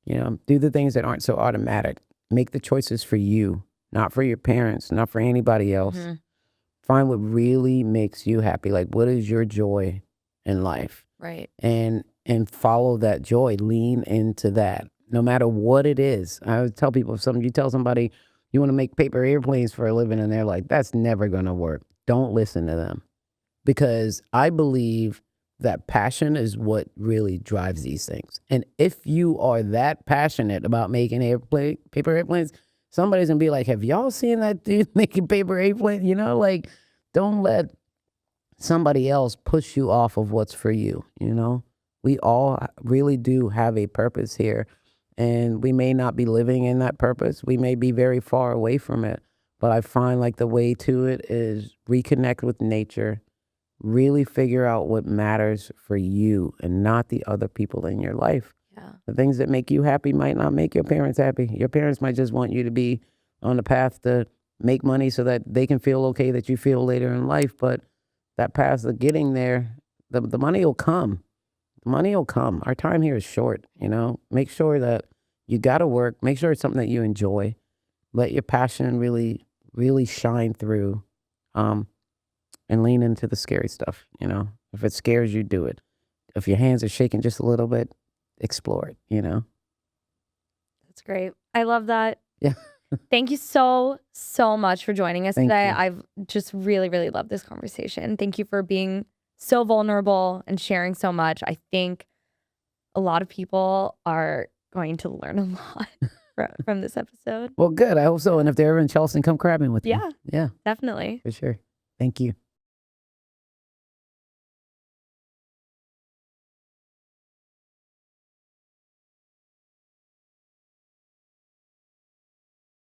Do the things that aren't so automatic. Make the choices for you, not for your parents, not for anybody else. Find what really makes you happy. Like, what is your joy in life? Right. And follow that joy. Lean into that, no matter what it is. I always tell people, if you tell somebody you want to make paper airplanes for a living, and they're like, that's never going to work. Don't listen to them, because I believe that passion is what really drives these things. And if you are that passionate about making paper airplanes, somebody's gonna be like, have y'all seen that dude making paper airplanes? Like, don't let somebody else push you off of what's for you. We all really do have a purpose here, and we may not be living in that purpose. We may be very far away from it, but I find like the way to it is reconnect with nature. Really figure out what matters for you and not the other people in your life. Yeah. The things that make you happy might not make your parents happy. Your parents might just want you to be on the path to make money so that they can feel okay that you feel later in life. But that path of getting there, the money will come. The money will come. Our time here is short, Make sure that you got to work. Make sure it's something that you enjoy. Let your passion really, really shine through. And lean into the scary stuff, If it scares you, do it. If your hands are shaking just a little bit, explore it, That's great. I love that. Yeah. Thank you so much for joining us Thank today. you. I've just really, really loved this conversation. Thank you for being so vulnerable and sharing so much. I think a lot of people are going to learn a lot from this episode. Well, good. I hope so. And if they're ever in Charleston, come crabbing with me. Yeah. Yeah. Definitely. For sure. Thank you.